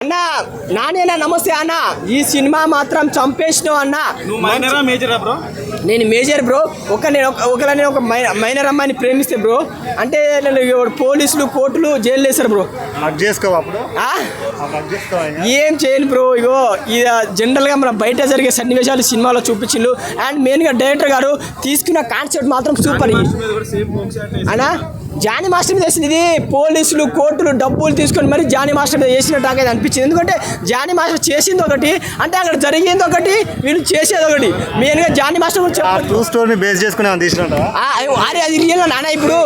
అన్న నానేనా నమస్తే అన్న. ఈ సినిమా మాత్రం చంపేసినావు అన్న. నేను మేజర్ బ్రో. నేను ఒక మైనర్ అమ్మాయిని ప్రేమిస్తే బ్రో అంటే నేను పోలీసులు కోర్టులు జైలు వేస్తారు బ్రో. ఏం చేయను బ్రో. ఇగో జనరల్గా మన బయట జరిగే సన్నివేశాలు సినిమాలో చూపించిండు. అండ్ మెయిన్గా డైరెక్టర్ గారు తీసుకున్న కాన్సెప్ట్ మాత్రం సూపర్ అన్నా. జానీ మాస్టర్ మీద వేసింది ఇది. పోలీసులు కోర్టులు డబ్బులు తీసుకొని మరి జానీ మాస్టర్ మీద వేసినట్టు నాకైతే అనిపించింది. ఎందుకంటే జానీ మాస్టర్ చేసింది ఒకటి, అంటే అక్కడ జరిగింది ఒకటి, వీళ్ళు చేసేది ఒకటి. మెయిన్గా జానీ మాస్టర్ అరే అది రియల్గా నాన్న. ఇప్పుడు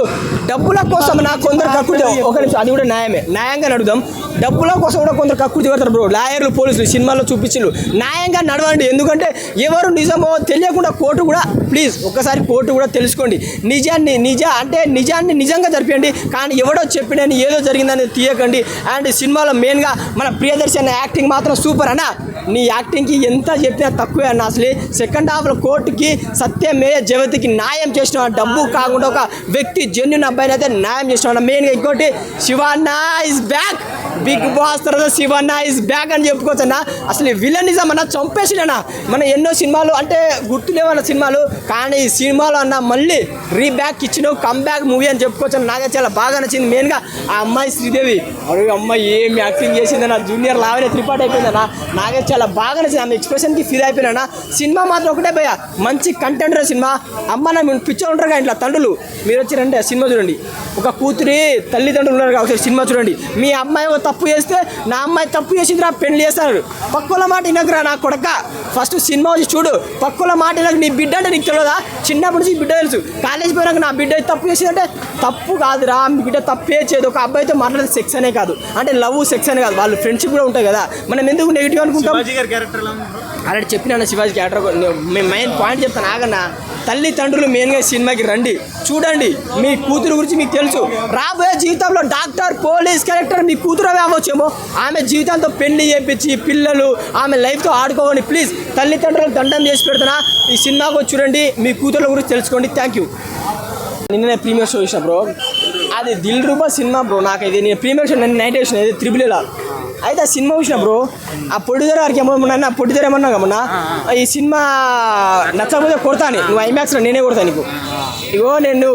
డబ్బుల కోసం నాకు కొందరు కక్కుర్తి, ఒక నిమిషం, అది కూడా న్యాయంగా నడుదాం. డబ్బుల కోసం కూడా కొందరు కక్కుర్తి పడతారు బ్రో. లాయర్లు పోలీసులు సినిమాలో చూపించారు. న్యాయంగా నడవండి. ఎందుకంటే ఎవరు నిజమో తెలియకుండా కోర్టు కూడా, ప్లీజ్ ఒక్కసారి కోర్టు కూడా తెలుసుకోండి. నిజాన్ని నిజంగా జరిపండి. కానీ ఎవడో చెప్పినని ఏదో జరిగిందని తీయకండి. అండ్ సినిమాలో మెయిన్గా మన ప్రియదర్శన్ యాక్టింగ్ మాత్రం సూపర్ అన్న. నీ యాక్టింగ్కి ఎంత చెప్పినా తక్కువే అన్న. అసలు సెకండ్ హాఫ్లో కోర్టుకి సత్యమేవ జగతికి న్యాయం చేసిన, డబ్బు కాకుండా ఒక వ్యక్తి జెన్యున్ అబ్బాయిని అయితే న్యాయం చేసిన. మెయిన్గా ఇంకోటి, Shivanna is back. Bigg Boss తర్వాత శివన్న ఇస్ బ్యాక్ అని చెప్పుకోవచ్చు అన్న. అసలు విలనిజం అన్న చంపేసినా. మన ఎన్నో సినిమాలు అంటే గుర్తులేవన్న సినిమాలు, కానీ ఈ సినిమాలో అన్న మళ్ళీ రీబ్యాక్ ఇచ్చినావు, కమ్బ్యాక్ మూవీ అని చెప్పుకోవచ్చు. నాకే చాలా బాగా నచ్చింది. మెయిన్గా ఆ అమ్మాయి శ్రీదేవి, అరే అమ్మాయి ఏం యాక్టింగ్ చేసిందన్న. జూనియర్ లావనే త్రిపాఠి అయిపోయిందన్న. నాకే చాలా బాగా నచ్చింది. ఆమె ఎక్స్ప్రెషన్కి ఫీల్ అయిపోయినా. సినిమా మాత్రం ఒకటే భయ, మంచి కంటెంట్ సినిమా. అమ్మ నా పిచ్చర్ ఉంటారు కదా ఇంట్లో తండ్రులు, మీరు వచ్చిరంటే సినిమా చూడండి. ఒక కూతురి తల్లిదండ్రులు ఉన్నారు కాబట్టి సినిమా చూడండి. మీ అమ్మాయి ఒక తప్పు చేస్తే, నా అమ్మాయి తప్పు చేసిందిరా పెళ్లి చేస్తారు. పక్కుల మాట వినకురా నా కొడక. ఫస్ట్ సినిమా వచ్చి చూడు. పక్కుల మాట వినకు. నీ బిడ్డ అంటే నీకు తెలియదా? చిన్నప్పటి నుంచి బిడ్డ తెలుసు. కాలేజ్ పోయినాక నా బిడ్డ తప్పు చేసిందంటే తప్పు కాదురా. మీ బిడ్డ తప్పే చేయదు. ఒక అబ్బాయితో మాట్లాడే సెక్స్ అనే కాదు, అంటే లవ్ సెక్స్ అనే కాదు, వాళ్ళు ఫ్రెండ్షిప్ కూడా ఉంటాయి కదా. మనం ఎందుకు నెగిటివ్ అనుకుంటాం? అలాంటి చెప్పినా శివాజీ క్యారెక్టర్ మేము మెయిన్ పాయింట్ చెప్తాను ఆగన్నా. తల్లిదండ్రులు మెయిన్గా సినిమాకి రండి, చూడండి. మీ కూతురు గురించి మీకు తెలుసు. రాబోయే జీవితంలో డాక్టర్, పోలీస్, క్యారెక్టర్ మీ కూతురు అవ్వచ్చేమో. ఆమె జీవితంతో పెళ్లి చేయించి పిల్లలు ఆమె లైఫ్తో ఆడుకోవాలి. ప్లీజ్ తల్లిదండ్రులకు దండం చేసి పెడుతున్నా. ఈ సినిమాకు చూడండి, మీ కూతుర్ల గురించి తెలుసుకోండి. Thank you. నిన్న ప్రీమియర్ షో చూసిన బ్రో, అది దిల్ రూపా సినిమా బ్రో. నాకైతే నేను ప్రీమియర్ షో నేను నైట్ వేసిన, ఇది త్రిబుల్ఏలా. అయితే ఆ సినిమా చూసిన బ్రో. ఆ పొడిదర గారికి ఏమన్నా పొడిదర ఏమన్నా కమన్నా ఈ సినిమా నచ్చకపోతే కొడతాను. నువ్వు ఐమాక్స్లో నేనే కొడతాను నీకు. ఇగో నేను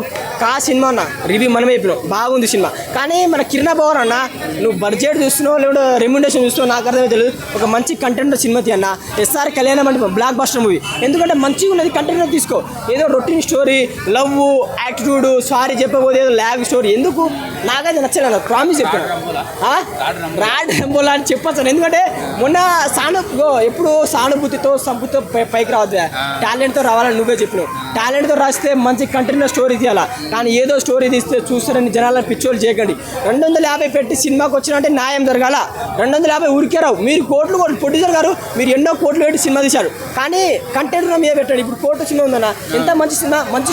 సినిమా అన్న రివ్యూ మనమే చెప్పినావు, బాగుంది సినిమా. కానీ మన కిరణ్ పవర్ అన్న, నువ్వు బడ్జెట్ చూస్తున్నావు లేకపోతే రెమ్యునరేషన్ చూస్తున్నావు నాకు అర్థమే తెలియదు. ఒక మంచి కంటెంట్ సినిమా తీ అన్న. ఎస్ఆర్ కళ్యాణ మండపం బ్లాక్ బస్టర్ మూవీ. ఎందుకంటే మంచిగా ఉన్నది కంటెంట్ తీసుకో. ఏదో routine story, love, attitude, sorry చెప్పబోతే ఏదో ల్యాగ్ స్టోరీ ఎందుకు? నాకైతే నచ్చలేదు. ప్రామిస్ చెప్పాను రాడ్ రంబోలా అని చెప్పచ్చు. ఎందుకంటే మొన్న ఎప్పుడు సానుభూతితో సంపూతితో పైకి రావద్దు, టాలెంట్తో రావాలని నువ్వే చెప్పినావు. టాలెంట్తో రాస్తే మంచి కంటెంట్ స్టోరీ తీయాలా. కానీ ఏదో స్టోరీ తీస్తే చూస్తారని జనాలను పిచ్చోళ్ళు చేయకండి. 250 పెట్టి సినిమాకి వచ్చినంటే న్యాయం జరగాల. 250 ఊరికే రావు. మీరు కోట్లు ప్రొడ్యూసర్ గారు మీరు ఎన్నో కోట్లు పెట్టి సినిమా తీశారు, కానీ కంటెంట్ మీద పెట్టండి. ఇప్పుడు కోర్టు సినిమా ఉందన్న, ఎంత మంచి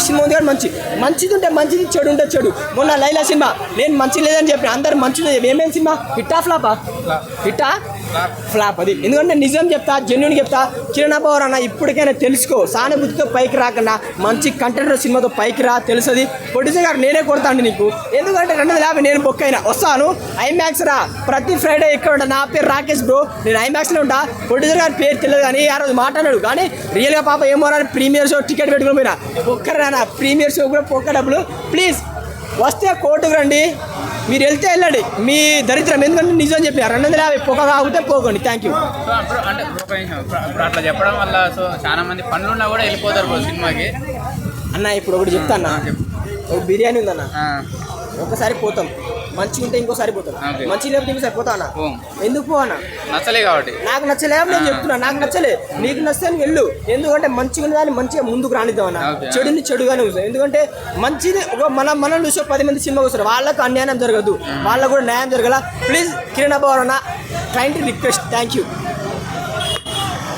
సినిమా ఉంది కానీ మంచిది ఉంటే మంచిది, చెడు ఉంటే చెడు. మొన్న లైలా సినిమా నేను మంచి లేదని చెప్పిన, అందరు మంచిది. ఏమేమి సినిమా హిట్టా ఫ్లాపా? హిట్టా ఫ్లాప్ అది. ఎందుకంటే నిజం చెప్తా, జెన్యున్ చెప్తా. కిరణ్ పవర్ అన్న ఇప్పటికైనా తెలుసుకో. సానుభూతితో పైకి రాకన్నా మంచి కంటెంట్ సినిమాతో పైకి రా. తెలుసది ప్రొడ్యూసర్ గారు నేనే కొడతాండి నీకు. ఎందుకంటే 250 నేను బుక్ అయినా వస్తాను. ఐమాక్స్ రా ప్రతి ఫ్రైడే ఇక్కడ ఉంటా. నా పేరు రాకేష్ బ్రో, నేను ఐమాక్స్లో ఉంటా. ప్రొడ్యూసర్ గారి పేరు తెలియదు కానీ ఆ రోజు మాట్లాడాడు. కానీ రియల్గా పాప ఏమో రాని ప్రీమియర్ షో టికెట్ పెట్టుకుని పోయినా. ఒక్కరా ప్రీమియర్ షో కూడా పొక్క డబ్బులు. ప్లీజ్ వస్తే కోర్టుకు రండి, మీరు వెళ్తే వెళ్ళండి. మీ దరిద్రం ఎందుకంటే నిజం చెప్పి 250 పొగ కాకపోతే పోకండి. Thank you. అట్లా చెప్పడం వల్ల చాలా మంది పనులున్నా కూడా వెళ్ళిపోతారు సినిమాకి అన్న. ఇప్పుడు ఒకటి చెప్తా అన్న, ఒక బిర్యానీ ఉందన్న, ఒకసారి పోతాం, మంచిగా ఉంటే ఇంకోసారి పోతాం, మంచి లేకపోతే ఇంకోసారి పోతా అన్న. ఎందుకు పో అన్న? నచ్చలే కాబట్టి. నాకు నచ్చలేదు నేను చెప్తున్నా. నాకు నచ్చలే, నీకు నచ్చని వెళ్ళు. ఎందుకంటే మంచిగా ఉన్నదాన్ని మంచిగా ముందుకు రానిద్దాం అన్న. చెడుని చెడుగానే చూస్తాం. ఎందుకంటే మంచిది మనం చూసే 10 మంది సినిమా చూస్తారు, వాళ్ళకు అన్యాయం జరగదు, వాళ్ళకు కూడా న్యాయం జరగాల. ప్లీజ్ కిరణ్ పవర్ అన్న, కైండ్ రిక్వెస్ట్. Thank you.